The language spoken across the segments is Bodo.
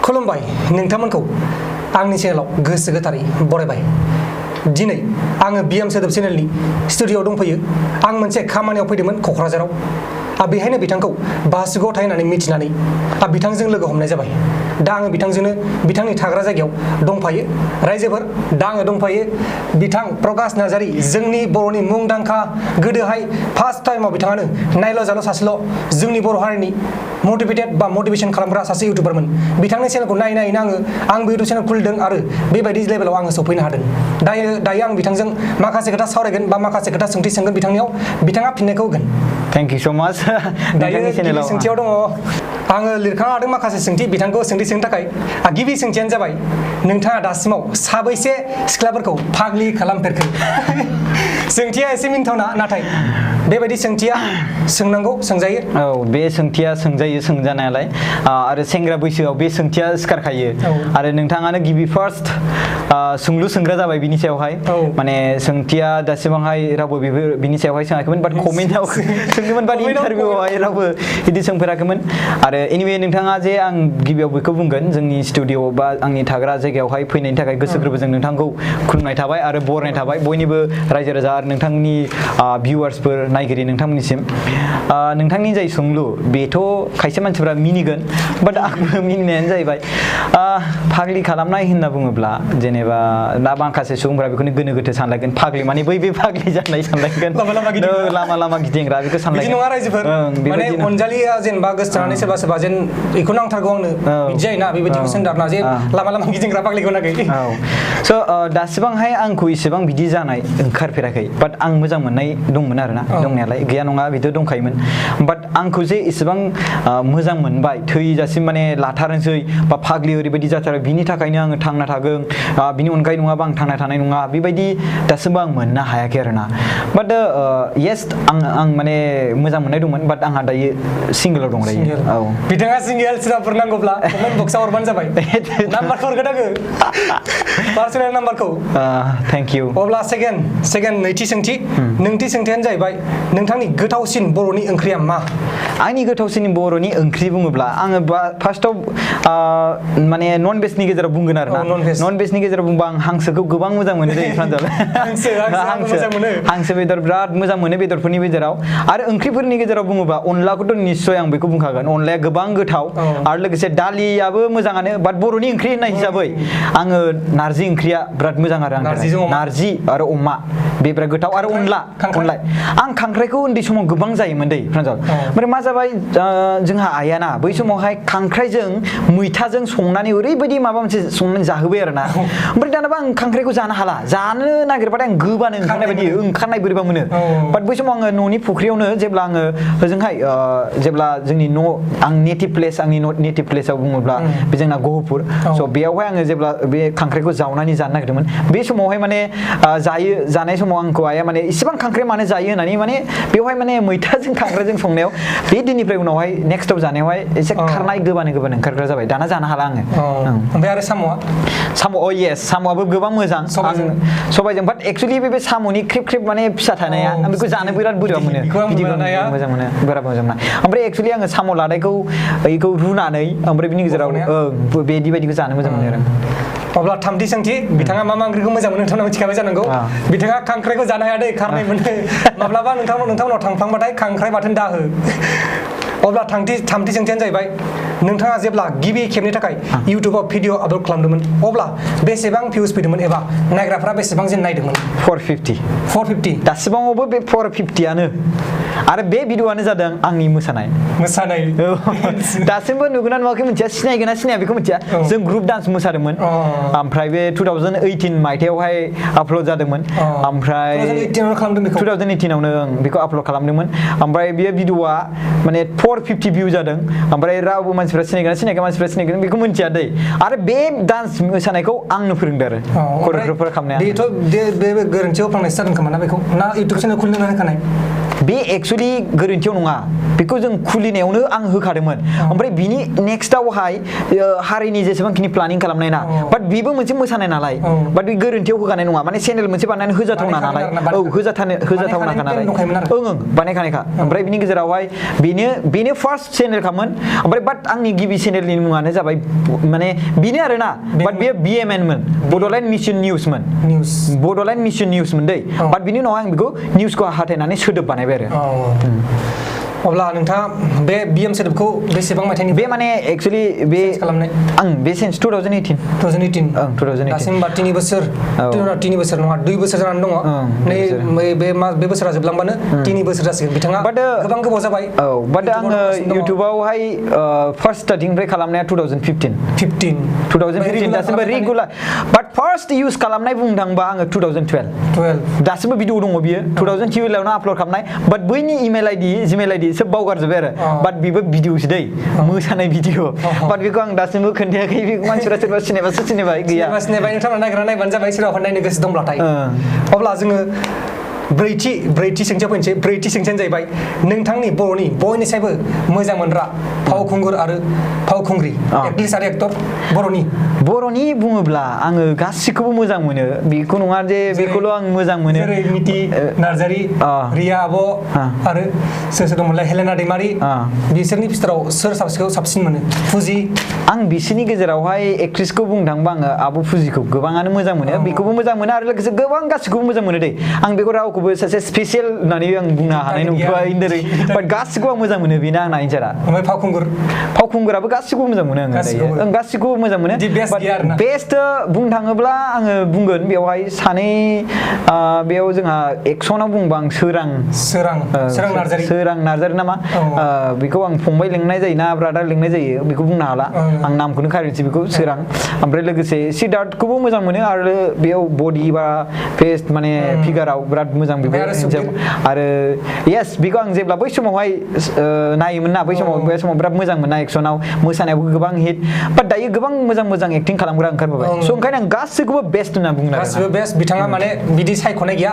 खुलुमबाय नोंथांमोनखौ आंनि चेनेलाव गोसो गोथारै बरायबाय। दिनै आङो बिएम सोदोब चेनेलनि स्टुडिअ'आव दंफैयो। आं मोनसे खामानियाव फैदोंमोन क'क्राझाराव। बेहायनो बिथांखौ बासुगाव थायो होननानै मिथिनानै बिथांजों लोगो हमनाय जाबाय। दा आङो बिथांजोंनो बिथांनि थाग्रा जायगायाव दंफायो। रायजोफोर दा आङो दंफायो बिथां प्रकाश नार्जारी, जोंनि बर'नि मुंदांखा गोदोहाय फार्स्ट टाइमाव बिथाङानो नायल' जाल' सासेल' जोंनि बर' हारिनि मटिभेटेड बा मटिभेसन खालामग्रा सासे इउटुबारमोन। बिथांनि चेनेलखौ नायनानैनो आंबो इउटुब चेनेल खुलिदों आरो बेबायदि लेभेलाव आङो सफैनो हादों। दायो आं बिथांजों माखासे खोथा सावरायगोन बा माखासे खोथा सोंथि सोंगोन बिथांनियाव, बिथाङा फिननायखौ होगोन। थेंक इउ स' माच। दायो गिबि सोंथियाव दङ, आङो लिरखांना लादों माखासे सोंथि बिथांखौ सोंथि सोंनो थाखाय। गिबि सोंथियानो जाबाय, नोंथाङा दासिमाव साबैसे सिख्लाफोरखौ फाग्लि खालामफेरखो? सोंथिया एसे मिनिथावना, नाथाय बेबायदि सोंथिया सोंनांगौ, सोंजायो। औ, बे सोंथिया सोंजायो, सोंजानायालाय। आरो सेंग्रा बैसोआव बे सोंथिया सिखारखायो। आरो नोंथाङानो गिबि फार्स्ट सोंलु सोंग्रा जाबाय बिनि सायावहाय। माने सोंथिया दासिमावहाय रावबो बिनि सायावहाय सोङाखैमोन, बाट कमेन्टआव सोंदोंमोन, बाट इन्टारभिउआवहाय रावबो बिदि सोंफेराखैमोन। आरो एनिवे नोंथाङा जे आं गिबियाव बेखौ बुंगोन, जोंनि स्टुडिअ बा आंनि थाग्रा जायगायावहाय फैनायनि थाखाय गोसो गोरबोजों नोंथांखौ खुलुमनाय थाबाय आरो बरायनाय थाबाय बयनिबो रायजो राजा आरो नोंथांनि भिउवार्सफोर, नायगिरि नोंथांमोननिसिम। नोंथांनि जाय सोंलु बेथ' खायसे मानसिफ्रा मिनिगोन, बाट आंबो मिनिनायानो जाहैबाय। फाग्लि खालामनाय होनना बुङोब्ला जेनेबा दा माखासे सुबुंफोरा बेखौनो गोनो गोथो सानलायगोन। फाग्लि माने बै बे फाग्लि जानाय सानलायगोन, लामा लामा गिदिंग्रा बेखौ सानलायगोन। बिदि नङा रायजोफोर, माने अनजालिया जेनेबा गोसोथोनानै सोरबा जेन बेखौ नांथारगौ आंनो बिदि जायोना, बेबायदिखौ सोंदारना जे लामा लामा गिदिंग्रा फाग्लिखौ नागै। स' दासिबांहाय आंखौ इसेबां बिदि जानाय ओंखारफेराखै, बाट आं मोजां मोननाय दंमोन आरोना, दंनायालाय गैया नङा, बिथ' दंखायोमोन। बाट आंखौ जे इसेबां मोजां मोनबाय थैजासिम माने लाथारनोसै बा फाग्लि ओरैबायदि जाथारो, बिनि थाखायनो आङो थांना थागोन, बिनि अनगायै नङाबा आं थांना थानाय नङा, बेबायदि दासिमबो आं मोननो हायाखै आरोना। बाट येस, आं माने मोजां मोननाय दंमोन, बाट आंहा दायो सिंगोलाव दं दायो। औ, बिथाङा सिंगेल सोरबाफोर नांगौब्ला कमेन्ट बक्सआव हरबानो जाबाय। नाम्बारखौ हरगोन आङो, पार्सनेल नाम्बारखौ। Thank you. अब्ला सेकेन्ड नैथि सोंथि। नैथि सोंथियानो जाहैबाय, नोंथांनि गोथावसिन बर'नि ओंख्रिया मा? आंनि गोथावसिन बर'नि ओंख्रि बुङोब्ला आङो फार्स्टआव माने नन भेजनि गेजेराव बुंगोन आरोना। नन भेजनि गेजेराव बुंबा आं हांसोखौ गोबां मोजां मोनो दै प्रान्जल। हांसो बेदर बिराद मोजां मोनो बेदरफोरनि गेजेराव। आरो ओंख्रिफोरनि गेजेराव बुङोबा अनलाखौथ' निस्सय आं बेखौ बुंखागोन, अनलाया गोबां गोथाव। आरो लोगोसे दालियाबो मोजांआनो, बाट बर'नि ओंख्रि होननाय हिसाबै आङो नारजि ओंख्रिया बिराद मोजां आरो आं नारजि आरो अमा बे बिराद गोथाव। आरो अनला आं खांख्राइखौ उन्दै समाव गोबां जायोमोन दै प्रान्जल। ओमफ्राय मा जाबाय, जोंहा आइयाना बै समावहाय खांख्राइजों मैथाजों संनानै ओरैबायदि माबा मोनसे संनानै जाहोबाय आरोना। ओमफ्राय दानाबा आं खांख्राइखौ जानो हाला, जानो नागिरबाथाय आं गोबानो ओंखारनाय बोरैबा मोनो। बाट बै समाव आङो न'नि फुख्रियावनो जेब्ला आङो ओजोंहाय जेब्ला जोंनि आं नेटिभ प्लेसाव बुङोब्ला बे जोंना गहपुर। स' बेयावहाय आङो जेब्ला बे खांख्राइखौ जावनानै जानो नागिरदोंमोन, बे समावहाय माने जानाय समाव आंखौ आइया माने इसेबां खांख्राइ मानो जायो होननानै माने बेवहाय माने मैथाजों खांख्राइजों संनायाव बे दिननिफ्राय उनावहाय नेक्स्टआव जानायावहाय एसे खारनाय गोबानो ओंखारग्रा जाबाय। दाना जानो हाला आङो। ओमफ्राय आरो साम'आ? येस, साम'आबो गोबां मोजां सबायजों। बाट एक्सुवेलि बे साम'नि ख्रेब माने फिसा थानाया, आं बेखौ जानो बिराद बोरैबा मोनो, बिदिखौ मोजां मोनो, बिराद मोजां मोना। ओमफ्राय एक्सुवेलि आङो साम' लादायखौ रुनानै ओमफ्राय बिनि गेजेराव बायदिखौ जानो मोजां मोनो आरो। अब्ला थामथि सोंथि, बिथाङा मा ओंख्रिखौ मोजां मोनो नोंथांनाव मिथिखाबाय जानांगौ। बिथाङा खांख्राइखौ जानो हाया दै, खारनाय मोनो। माब्लाबा नोंथांमोनाव थांफ्लांबाथाय खांख्राइ बाथोन दाहो। अब्ला थामथि सोंथियानो जाहैबाय, नोंथाङा जेब्ला गिबि खेबनि थाखाय इउटुबाव भिडिअ आपल'ड खालामदोंमोन, अब्ला बेसेबां भिउस फैदोंमोन एबा नायग्राफ्रा बेसेबां जेन नायदोंमोन? 450। दासिमावबो बे 450आनो। आरो बे भिडिअआनो जादों आंनि मोसानाय। दासिमबो नुगोना नुवाखै मिथिया, सिनायगोन ना सिनाया बेखौ मिथिया। जों ग्रुप डान्स मोसादोंमोन, ओमफ्राय बे 2018 मायथाइयावहाय आपल'ड जादोंमोन। ओमफ्राय 2018आवनो बेखौ आपल'ड खालामदोंमोन। ओमफ्राय बे भिडिअआ माने 450 भिउ जादों। ओमफ्राय रावबो मानसिफ्रा सिनायगोन मानसिफ्रा सिनायगोन बेखौ मिथिया दै। आरो बे डान्स मोसानायखौ आंनो फोरोंदों आरो करिय'ग्राफार खालामनाया। बे गोरोन्थियाव फ्लांनायसो जादों खोमा ना बेखौ, ना इउटुब चेनेल खुलिनो होखानाय? बे एक्सुवेलि गोरोन्थियाव नङा, बेखौ जों खुलिनायावनो आं होखादोंमोन। ओमफ्राय बिनि नेक्स्टआवहाय हारिनि जेसेबांखिनि प्लानिं खालामनाय ना, बाट बेबो मोनसे मोसानाय नालाय, बाट बे गोरोन्थियाव होखानाय नङा। माने चेनेल मोनसे बानायनानै होजाथावना नालाय, होजाथावनाखा नालाय, बानायखानायखा। ओमफ्राय बिनि गेजेरावहाय बेनो फार्स्ट चेनेलखामोन। ओमफ्राय बाट आं आंनि गिबि चेनेलनि मुङानो जाबाय माने बिनो आरोना बाट बेयो BMN मोन बड'लेण्ड मिशन निउसमोन बड'लेण्ड मिशन निउसमोन दै बाट बिनि उनाव आं बेखौ निउसखौ हाथायनानै सोदोब बानायबाय आरो अब्ला नोंथाङा बे BM सोदोबखौ बेसेबां मायथाइनि बे माने एक्चुअली बे खालामनाय आं बे सेन्स 2018 ओं 2018 दासिम 3 बोसोर 3 बोसोर नङा 2 बोसोर जानानै दङ नै बे बोसोरा जोबलांबानो 3 बोसोर जासिगोन बिथाङा गोबां गोबाव जाबाय औ बाट आङो इउटिउबावहाय फार्स्ट स्टार्टिंनिफ्राय खालामनाया 2015 दासिमबो रेगुलार बाट फार्स्ट इउज खालामनाय बुंनो थाङोबा आङो 2012 दासिमबो भिडिअ दङ बियो 2012 आवनो आपल'ड खालामनाय बाट बैनि इमेल आइडि जिमेल आइडि सब बावगारजोबबाय आरो बाट बेबो भिडिअसो दै मोसानाय भिडिअ बाट बेखौ आं दासिमबो खोन्थायाखै बेखौ मानसिफोरा सोरबा सिनायबासो सिनायबाय गैया सिनायबाय नोंथांमोना नागिरना नायबानो जाबाय सोरबाफोर नायनो गोसो दंब्लाथाय अब्ला जोङो ब्रैथि सोंथियाव फैनोसै ब्रैथि सोंथियानो जाहैबाय नोंथांनि बर'नि बयनिसायबो मोजां मोनग्रा फावखुंगुर आरो फावखुंग्रि एक्ट्रेस आरो एक्टर बर'नि बुङोब्ला आङो गासिखौबो मोजां मोनो बेखौ नङा जे बेखौल' आं मोजां मोनो जेरै मिति नार्जारि रिया आब' आरो सोर दंमोनलाय हेलेना दैमारि बिसोरनि बिथोराव सोर साबसिन मोनो फुजि आं बिसोरनि गेजेरावहाय एक्ट्रेसखौ बुंनो थाङोबा आङो आब' फुजिखौ गोबाङानो मोजां मोनो बेखौबो मोजां मोनो आरो लोगोसे गोबां गासिखौबो मोजां मोनो दै आं बेखौ रावखौबो सासे स्पेसियेल होननानै आं बुंनो हानाय नंथ'आ इन्दारै बाट गासिखौबो आं मोजां मोनो बेनो आंना एन्सारा ओमफ्राय फावखुंगुराबो गासिखौबो मोजां मोनो आङो दायो गासिखौबो मोजां मोनो बेस्ट बुंनो थाङोब्ला आङो बुंगोन बेवहाय सानै बेयाव जोंहा एक्सनाव बुंबा आं सोरां नार्जारि नामा बेखौ आं फंबाय लिंनाय जायो ना ब्रादार लिंनाय जायो बेखौ बुंनो हाला आं नामखौनो खारिनोसै बेखौ सोरां ओमफ्राय लोगोसे सिद्धार्थखौबो मोजां मोनो आरो बेयाव बडि बा फेस माने फिगाराव बिराद मोजां बेबो आरो येस बेखौ आं जेब्ला बै समावहाय नायोमोन ना बै समाव बिराद मोजां मोना एक्सनाव मोसानायावबो गोबां हिट बाट दायो गोबां मोजां एक्टिं खालामग्रा ओंखारबोबाय स' ओंखायनो आं गासैखौबो बेस्ट होनना बुंनो गासिबो बेस्ट बिथाङा माने बिदि सायख'नाय गैया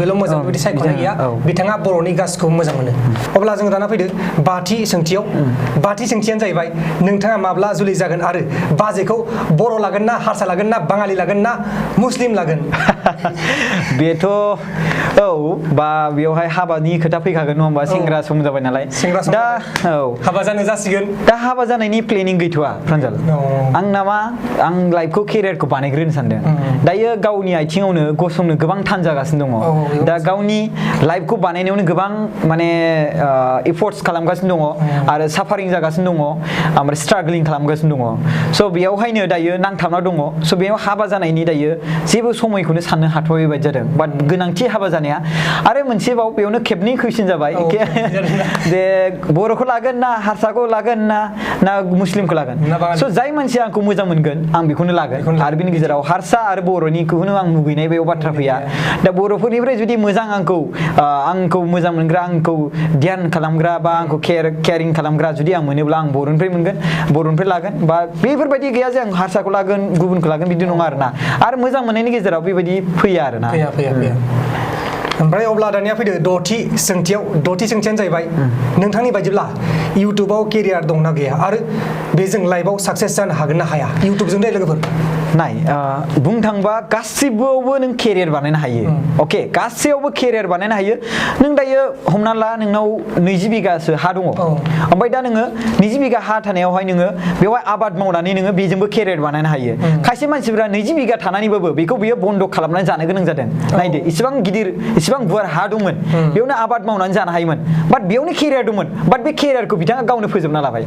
बेल' मोजां बिदि सायख'नाय गैया बिथाङा बर'नि गासिखौबो मोजां मोनो अब्ला जों दाना फैदो बाथि सोंथियानो जाहैबाय नोंथाङा माब्ला जुलि जागोन आरो बाजैखौ बर' लागोन ना हारसा लागोन ना बाङालि लागोन ना मुस्लिम लागोन बेथ' औ बा बेवहाय हाबानि खोथा फैखागोन नङा होमबा सेंग्रा सम जाबाय नालाय दा हाबा जानो जासिगोन दा हाबा जानायनि प्लेनिं गैथ'वा प्रान्जल आंना मा आं लाइफखौ केरियारखौ बानायग्रोनो सानदों दायो गावनि आथिङावनो गसंनो गोबां थान जागासिनो दङ दा गावनि लाइफखौ बानायनायावनो गोबां माने एफर्टस खालामगासिनो दङ आरो साफारिं जागासिनो दङ ओमफ्राय स्ट्रागलिं खालामगासिनो दङ स' बेयावहायनो दायो नांथाबना दङ स' बेयाव हाबा जानायनि दायो जेबो समायखौनो साननो हाथ'यै बायदि जादों बाट गोनांथि हाबा जानाया आरो मोनसेबाव बेयावनो खेबनै कुइसन जाबाय जे बर'खौ लागोन ना हारसाखौ लागोन ना मुस्लिमखौ लागोन स' जाय मानसिया आंखौ मोजां मोनगोन आं बेखौनो लागोन आरो बिनि गेजेराव हारसा आरो बर'निखौनो आं मुगैनाय बेयाव बाथ्रा फैया दा बर'फोरनिफ्राय जुदि मोजां आंखौ मोजां मोनग्रा आंखौ ध्यान खालामग्रा बा आंखौ केयारिं खालामग्रा जुदि आं मोनोब्ला आं बर'निफ्राय मोनगोन बर'निफ्राय लागोन बा बेफोरबायदि गैया जे आं हारसाखौ लागोन गुबुनखौ लागोन बिदि नङा आरोना आरो मोजां मोननायनि गेजेराव बेबायदि फैया आरोना ओमफ्राय अब्ला दानिया फैदो द'थि सोंथियानो जाहैबाय नोंथांनि बायदिब्ला इउटुबाव केरियार दंना गैया आरो बेजों लाइफआव साक्सेस जानो हागोन ना हाया इउटुबजों दे लोगोफोर नाय बुंनो थांबा गासिबोआवबो नों केरियार बानायनो हायो अके गासैयावबो केरियार बानायनो हायो नों दायो हमना ला नोंनाव 20 बिगासो हा दङ ओमफ्राय दा नोङो 20 बिगा हा थानायावहाय नोङो बेवहाय आबाद मावनानै नोङो बेजोंबो केरियार बानायनो हायो खायसे मानसिफोरा 20 बिगा थानानैबाबो बेखौ बियो बन्द खालामनानै जानो गोनां जादों नायदो इसिबां गुवार हा दंमोन बेयावनो आबाद मावनानै जानो हायोमोन बाट बेयावनो केरियार दंमोन बाट बे केरियारखौ बिथाङा गावनो फोजोबना लाबाय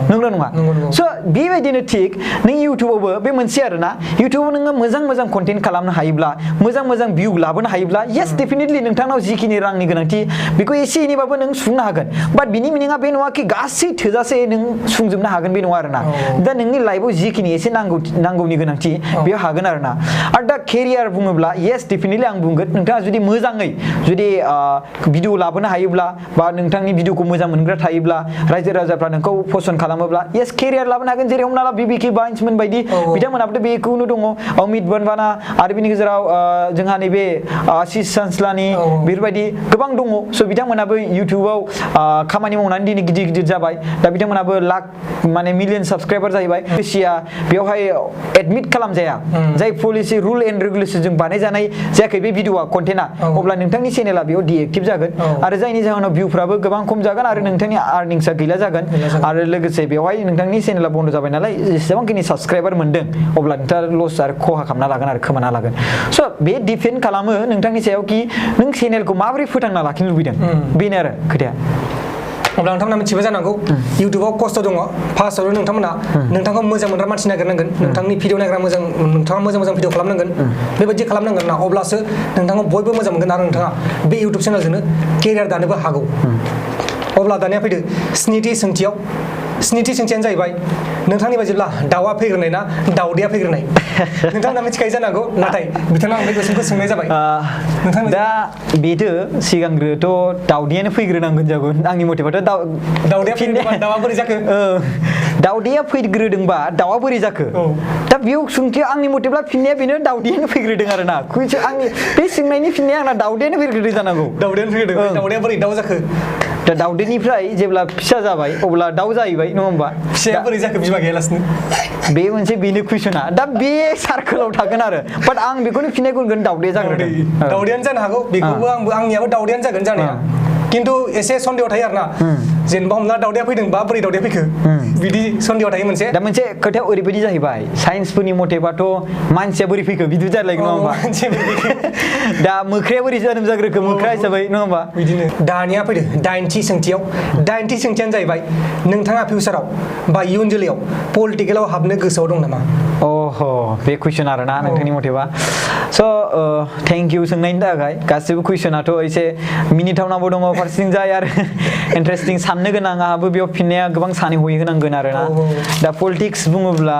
नंगौ नङा स' बेबायदिनो थिग नों इउटुबावबो बे मोनसे आरोना इउटुबाव नोङो मोजां कन्टेन्ट खालामनो हायोब्ला मोजां भिउ लाबोनो हायोब्ला येस डेफिनेटलि नोंथांनाव जिखिनि रांनि गोनांथि बेखौ एसे एनैबाबो नों सुफुंनो हागोन बाट बिनि मिनिङा बे नङा कि गासै थोजासे नों सुंजोबनो हागोन बे नङा आरोना दा नोंनि लाइफआव जिखिनि एसे नांगौनि गोनांथि बेयाव हागोन आरोना आरो दा केरियार बुङोब्ला येस डेफिनेटलि आं बुंगोन नोंथाङा जुदि मोजाङै जुदि भिडिअ लाबोनो हायोब्ला बा नोंथांनि भिडिअखौ मोजां मोनग्रा थायोब्ला रायजो राजाफ्रा नोंखौ पसन्द खालामोब्ला येस केरियार लाबोनो हागोन जेरै हमना ला बिबिके बाइन्समोन बायदि बिथांमोनाबोथ' बेखौनो दङ अमित बनवाना आरो बिनि गेजेराव जोंहा नैबे आशिष सानस्लानि बेफोरबायदि गोबां दङ स' बिथांमोनाबो इउटुबाव खामानि मावनानै दिनै गिदिर जाबाय दा बिथांमोनाबो लाख माने मिलियन साबस्क्राइबार जाहैबाय पलिसिया बेवहाय एडमिट खालामजाया जाय पलिसि रुल एन्ड रेगुलेसनजों बानायजानाय जायाखै बे भिडिअआ कन्टेन्टआ अब्ला नोंथांनि चेनेला बेयाव डिएक्टिभ जागोन आरो जायनि जाहोनाव भिउफ्राबो गोबां खम जागोन आरो नोंथांनि आर्निंसआ गैला जागोन आरो लोगोसे बेवहाय नोंथांनि चेनेला बन्द जाबाय नालाय जेसेबांखिनि साबस्क्राइबार मोनदों अब्ला नोंथाङा लस आरो खहा खालामना लागोन आरो खोमाना लागोन स' बे डिपेन्ड खालामो नोंथांनि सायाव कि नों चेनेलखौ माबोरै फोथांना लाखिनो लुबैदों बेनो आरो खोथाया अब्ला नोंथांमोना मिथिबाय जानांगौ इउटुबाव खस्थ' दङ फार्स्टआवनो नोंथांमोना नोंथांखौ मोजां मोनग्रा मानसि नागिरनांगोन नोंथांनि भिडिअ नायग्रा नोंथाङा मोजां भिडिअ खालामनांगोन बेबायदि खालामनांगोन ना अब्लासो नोंथांखौ बयबो मोजां मोनगोन आरो नोंथाङा बे इउटुब चेनेलजोंनो केरियार दानोबो हागौ अब्ला दानिया फैदो स्निथि सोंथियानो जाहैबाय नोंथांनि बायदिब्ला दाउआ फैग्रोनाय ना दाउदैया फैग्रोनाय नोंथांमोना मिथिखायो जानांगौ नाथाय बिथांनाव आं बे कुइसनखौ सोंनाय जाबाय दा बेदो सिगांग्रोथ' दाउदैयानो फैग्रोनांगोन जागोन आंनि मथेबाथ' दाउदैया फैग्रोबा दाउआ बोरै जाखो दाउदैया फैग्रोदोंबा दाउआ बोरै जाखो दा बेयाव सोंथिया आंनि मथेब्ला फिननाया बेनो दाउदैयानो फैग्रोदों आरो ना आंनि बे सोंनायनि फिननाया आंना दाउदैयानो फैग्रोदों जानांगौ दाउदैयानो फैग्रोदों दाउदैया बोरै दाउ जाखो दा दाउदैनिफ्राय जेब्ला फिसा जाबाय अब्ला दाउ जाहैबाय नङा होमबा फिसाया बोरै जाखो बिमा गैयालासिनो बे मोनसे बेनो कुइसना दा बे सार्कोलाव थागोन आरो बाट आं बेखौनो फिननायखौ होनगोन दाउदैया जाग्रोदों दाउदैयानो जानो हागौ बेखौबो आंनियाबो दाउदैयानो जागोन जानाया खिन्थु एसे सन्देह थायो आरोना जेनेबा हमना दाउदैया फैदोंबा बोरै दाउदैया फैखो बिदि सन्देह थायो मोनसे दा मोनसे खोथाया ओरैबायदि जाहैबाय साइन्सफोरनि मथेबाथ' मानसिया बोरै फैखो बिदि जालायगोन नङा होमबा दा मोख्राया बोरै जोनोम जाग्रोखो मोख्रा हिसाबै नङा होमबा बिदिनो दानिया फैदो दाइनथि सोंथियानो जाहैबाय नोंथाङा फिउचाराव बा इयुन जोलैयाव पलिटिकेलाव हाबनो गोसोआव दं नामा अह बे कुइसन आरोना नोंथांनि मथेबा स' थेंक इउ सोंनायनि थाखाय गासिबो कुइसनाथ' एसे मिनिथावनाबो दङ फारसेथिं जाय आरो इन्टारेस्टिं साननो गोनां आंहाबो बेयाव फिननाया गोबां सानै हयै होनांगोन आरोना दा पलिटिक्स बुङोब्ला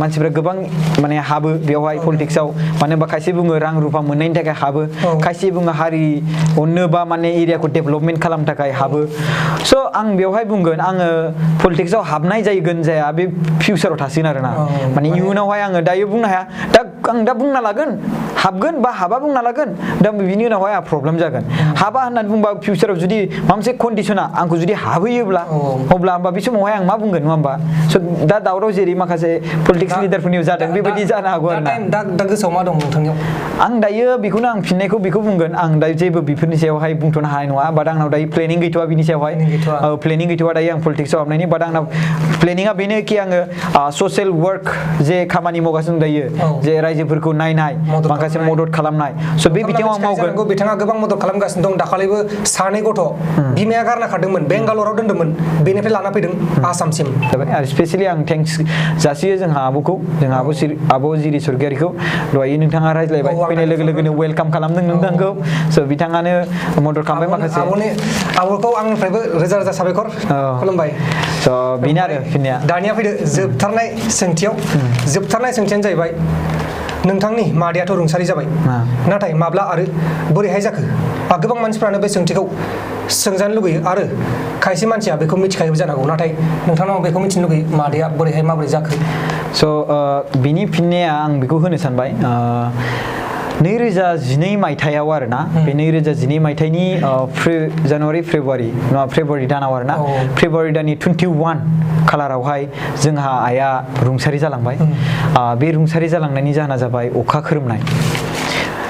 मानसिफ्रा गोबां माने हाबो बेवहाय पलिटिक्सआव मानो होनबा खायसे बुङो रां रुफा मोननायनि थाखाय हाबो खायसे बुङो हारि अननो बा माने एरियाखौ डेभेलपमेन्ट खालामनो थाखाय हाबो स' आं बेवहाय बुंगोन आङो पलिटिक्सआव हाबनाय जागोन जाया बे फिउचाराव थासिगोन आरोना माने इयुनावहाय आङो दायो बुंनो हाया दा आं दा बुंना लागोन हाबगोन बा हाबा बुंना लागोन दा बिनि उनावहाय आंहा प्रब्लेम जागोन हाबा होननानै बुंबा फिउचाराव जुदि माबा मोनसे कन्डिसना आंखौ जुदि हाबहैयोब्ला अब्ला होमबा बे समावहाय आं मा बुंगोन नङा होमबा स' दा दावराव जेरै माखासे पलिटिक्स लिडारफोरनियाव जादों बेबायदि जानो हागौ आरोना दा गोसोआव मा दं नोंथांनियाव आं दायो बेखौनो आं फिननायखौ बेखौ बुंगोन आं दायो जेबो बेफोरनि सायावहाय बुंथ'नो हानाय नङा बाट आंनाव दायो प्लेनिं गैथ'वा बिनि सायावहाय प्लेनिं गैथ'वा दायो आं पलिटिक्सआव हाबनायनि बाट आंनाव प्लेनिंआ बेनो कि आङो ससियेल वर्क जे खामानि मावगासिनो दायो जे रायजोफोरखौ नायनाय माखासे मदद खालामनाय स' बे बिथिङाव आं मावगोन बिथाङा गोबां मदद खालामगासिनो दं दाखालिबो सानै गथ' बिमाया गारना खारदोंमोन बेंगालराव दोन्दोंमोन बेनिफ्राय लाना फैदों आसामसिम आरो स्पेसियेलि आं थेंक्स जासियो जोंहा आब'खौ जोंहा आब' जिरि सरगियारिखौ दहाय नोंथाङा रायज्लायबाय फैनाय लोगो लोगोनो वेलकाम खालामदों नोंथांखौ स' बिथाङानो मदद खालामबाय माखासे आब'खौ आंनिफ्रायबो रोजा रोजा साबायखर खुलुमबाय स' बेनो आरो फिननाया दानिया फैदो जोबथारनाय सोंथियानो जाहैबाय नोंथांनि मादैयाथ' रुंसारि जाबाय नाथाय माब्ला आरो बोरैहाय जाखो गोबां मानसिफ्रानो बे सोंथिखौ सोंजानो लुगैयो आरो खायसे मानसिया बेखौ मिथिखायोबो जानांगौ नाथाय नोंथांनाव बेखौ मिथिनो लुगैयो मादैया बोरैहाय माबोरै जाखो स' बिनि फिननाया आं बेखौ होनो सानबाय 2012 मायथाइयाव आरोना बे 2012 मायथाइनि जानुवारि फेब्रुवारि दानाव आरोना फेब्रुवारि दाननि 21 खालारावहाय जोंहा आइया रुंसारि जालांबाय बे रुंसारि जालांनायनि जाहोना जाबाय अखा खोरोमनाय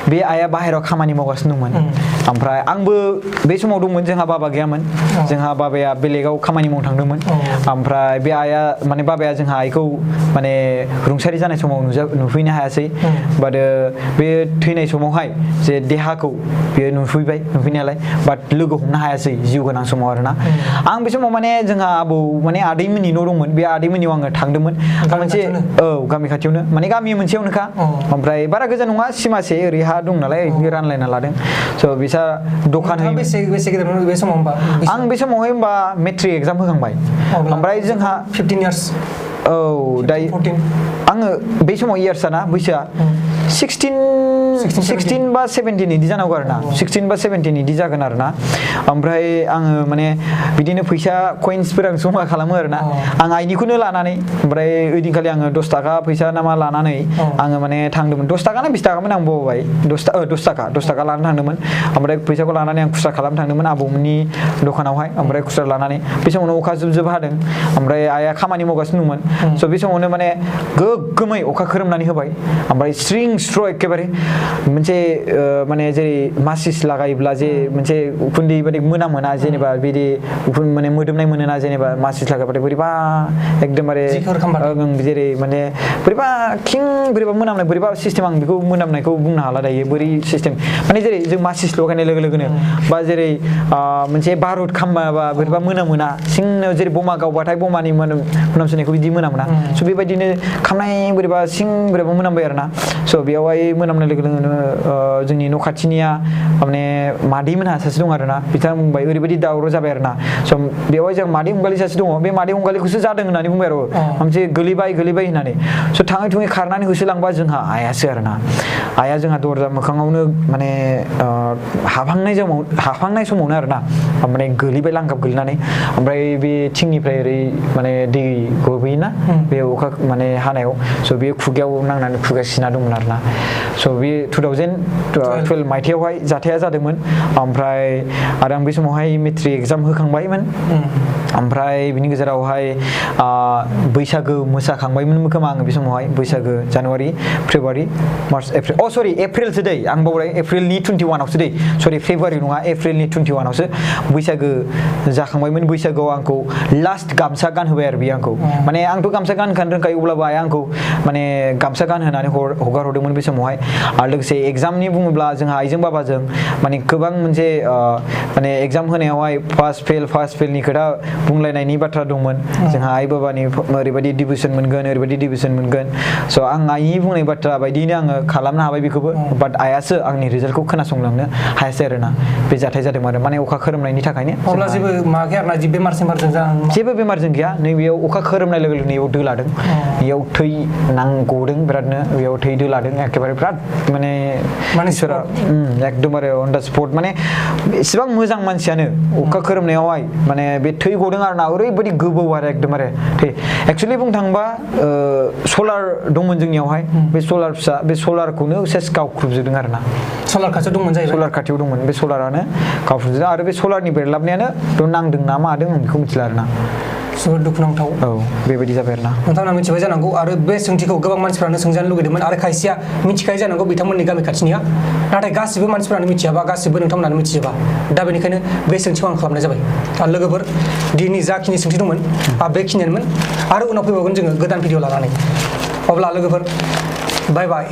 बे आइया बाहेरायाव खामानि मावगासिनो दंमोन ओमफ्राय आंबो बे समाव दंमोन जोंहा बाबा गैयामोन जोंहा बाबाया बेलेगाव खामानि मावनो थांदोंमोन ओमफ्राय बे आइया माने बाबाया जोंहा आइखौ माने रुंसारि जानाय समाव नुफैनो हायासै बाट बे थैनाय समावहाय जे देहाखौ बेयो नुफैनायालाय बाट लोगो हमनो हायासै जिउ गोनां समाव आरोना आं बे समाव माने जोंहा आबौ माने आदैमोननि न' दंमोन बे आदैमोननियाव आङो थांदोंमोन मोनसे गामि खाथियावनो माने गामि मोनसेयावनोखा ओमफ्राय बारा गोजान नङा सिमासे ओरै दं नालाय रानलायना लादों स' बिसा दखान बेसे गेदेरमोन बे समाव होमबा आं बे समावहाय होमबा मेट्रिक एग्जाम होखांबाय ओमफ्राय जोंहा 15 इयार्स औ दायो आङो बे समाव इयार्सआना बैसोआ 16 बा 17 इदि जानांगौ आरोना 16 बा 17 इदि जागोन आरोना ओमफ्राय आङो माने बिदिनो फैसा कइन्सफोर आं जमा खालामो आरोना आं आइनिखौनो लानानै ओमफ्राय ओइदिनखालि आङो 10 थाखा फैसा नामा लानानै आङो माने थांदोंमोन 10 थाखा ना 20 थाखामोन आं बावबाय 10 थाखा लानानै थांदोंमोन ओमफ्राय फैसाखौ लानानै आं खुस्रा खालामनो थांदोंमोन आबौमोननि दखानावहाय ओमफ्राय खुस्रा लानानै बे समावनो अखा जोब हादों ओमफ्राय आइया खामानि मावगासिनो दंमोन स' बे समावनो माने गोग्गोमै अखा खोरोमनानै होबाय ओमफ्राय स्ट्र एखेबारे मोनसे माने जेरै मासिस लागायोब्ला जे मोनसे उखुन्दै बायदि मोनामोना जेनेबा बिदि माने मोदोमनाय मोनोना जेनेबा मासिस लागाबाथाय बोरैबा एकदमबारे जेरै माने बोरैबा बोरैबा मोनामनाय बोरैबा सिस्टेम आं बेखौ मोनामनायखौ बुंनो हाला दायो बोरै सिस्टेम माने जेरै जों मासिस लगायनाय लोगो लोगोनो बा जेरै मोनसे बारुद खामबाबा बोरैबा मोनामोना सिंनो जेरै बमा गावबाथाय बमानि मोनामसुनायखौ बिदि मोनामोना स' बेबायदिनो खामनाय बोरैबा बोरैबा मोनामबाय आरोना स' बेयावहाय मोनामनाय लोगो लोगोनो जोंनि न' खाथिनिया माने मादैमोनहा सासे दं आरोना बिथाङा बुंबाय ओरैबायदि दावराव जाबाय आरोना स' बेवहाय जों मादै अंगालि सासे दङ बे मादै अंगालिखौसो जादों होननानै बुंबाय आरो मोनसे गोलैबाय होननानै स' थाङै थुङै खारनानै होसोलांबा जोंहा आइयासो आरोना आइया जोंहा दरजा मोखाङावनो माने हाबहांनाय समावनो आरोना माने गोलैबाय लांगाब गोलैनानै ओमफ्राय बे थिंनिफ्राय ओरै माने दै गोबोयोना बे अखा माने हानायाव स' बे खुगायाव नांनानै खुगा सिना दंमोन आरोना स' बे 2012 मायथाइयावहाय जाथाया जादोंमोन ओमफ्राय आरो आं बे समावहाय मेट्रिक एग्जाम होखांबायमोन ओमफ्राय बिनि गेजेरावहाय बैसागो मोसाखांबायमोन खोमा आङो बे समावहाय बैसागो जानुवारि फेब्रुवारि मार्च एप्रिल एप्रिलसो दै आं बावबाय एप्रिलनि 21आवसो दै सरि फेब्रुवारि नङा एप्रिलनि 21आवसो बैसागो जाखांबायमोन बैसागोआव आंखौ लास्ट गामसा गानहोबाय आरो बियो आंखौ माने आंथ' गामसा गानखानो रोंखायो अब्लाबो आइया आंखौ माने गामसा गानहोनानै हगार हरदोंमोन बे समावहाय आरो लोगोसे एग्जामनि बुङोब्ला जोंहा आइजों बाबाजों माने गोबां मोनसे माने एग्जाम होनायावहाय पास फेलनि खोथा बुंलायनायनि बाथ्रा दंमोन जोंहा आइ बाबानि ओरैबायदि डिभिजन मोनगोन स' आं आइनि बुंनाय बाथ्रा बायदियैनो आङो खालामनो हाबाय बेखौबो बाट आइयासो आंनि रिजाल्टखौ खोनासंलांनो हायासै आरोना बे जाथाय जादोंमोन आरो माने अखा खोरोमनायनि थाखायनो अब्ला जेबो मागै आरोना जेबो बेमारजों गैया नैबेयाव अखा खोरोमनाय लोगो लोगो नैयाव दोलादों बेयाव थै गदों बिरादनो बेयाव थै दोलादों एखेबारे बिराद माने इसोरा एकदमबारे अन दा स्पट माने इसेबां मोजां मानसियानो अखा खोरोमनायावहाय माने बे थै गदों आरोना ओरैबायदि गोबौ आरो एकदमबारे थै एक्सुवेलि बुंनो थाङोबा सलार दंमोन जोंनियावहाय बे सलार फिसा बे सलारखौनो सेस गावख्रुबजोबदों आरोना सलार खाथियाव दंमोन जाहैबाय सलार खाथियाव दंमोन बे सलारानो गावख्रुबजोबदों आरो बे सलारनि बेरलाबनायानो नांदों ना मादों आं बेखौ मिथिला आरोना जोबोद दुखुनांथाव औ बेबायदि जाबाय आरोना नोंथांमोना मिथिबाय जानांगौ आरो बे सोंथिखौ गोबां मानसिफ्रानो सोंजानो लुगैदोंमोन आरो खायसेया मिथिखायो जानांगौ बिथांमोननि गामि खाथिनिया नाथाय गासिबो मानसिफ्रानो मिथियाबा गासिबो नोंथांमोनानो मिथिजोबा दा बेनिखायनो बे सोंथिखौ आं खालामनाय जाबाय आरो लोगोफोर दिनै जाखिनि सोंथि दंमोन बेखिनियानोमोन आरो उनाव फैबावगोन जोङो गोदान भिडिअ लानानै अब्ला लोगोफोर बाय बाय